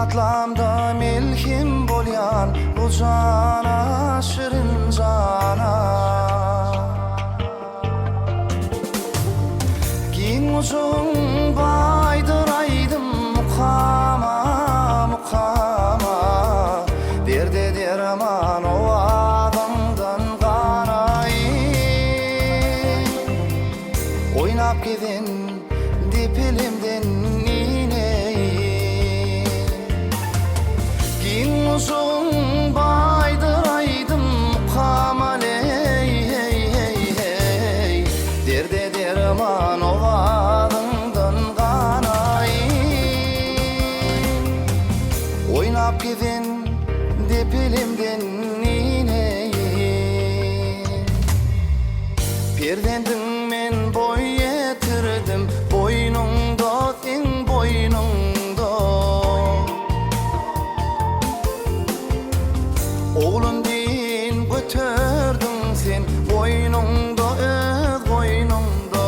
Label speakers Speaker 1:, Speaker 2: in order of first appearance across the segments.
Speaker 1: atlamda milkim bolyan bu cana şirin cana giň uzun baydıraydım mukama mukama derde derman o adamdan ganayım oynap gidin dipilimden uzun baydıraydım mukama hey hey hey hey derde derman ovadından ganayım oynap gidin dipilimden nineyim perdendin men boy yetirdim boynungda sen boynungda oğlun din götürdün sen boynungda öz boynungda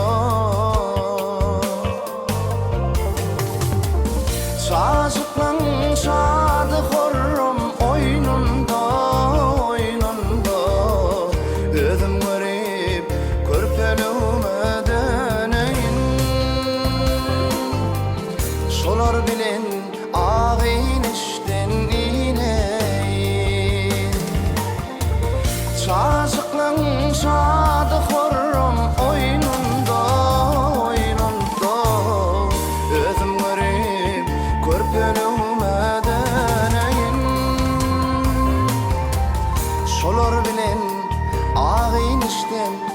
Speaker 1: çocuklan şadı horrum oynunda oynunda özüm görüp körpelüme döneyin şolar bilen ağayn işten çocuklan şadı horrum oynunda oynunda özüm görüp körpelüme döneyin şolar bilen ağayn işten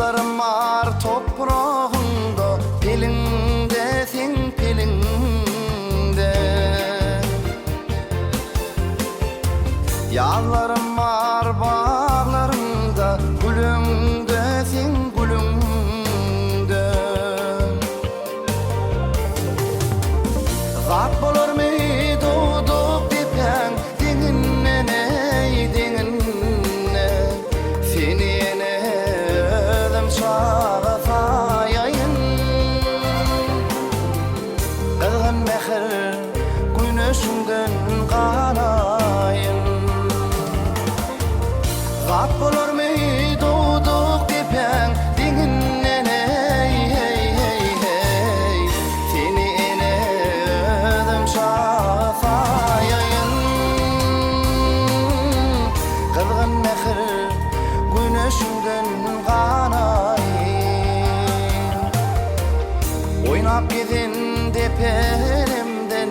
Speaker 1: yıllarım var toprağında pilinde sen pilinde yallarım var bağlarında gülümde sen gülümde zat bolur mu doğduk dipen dinine ney dinine seni çağatayın ılgın mehir güneşinden ganayın zat bolur mu doğduk dipen dinine hey hey hey hey seni ene özüm çağatayın ılgın mehir güneşinden ganayın oynap gidin depelimden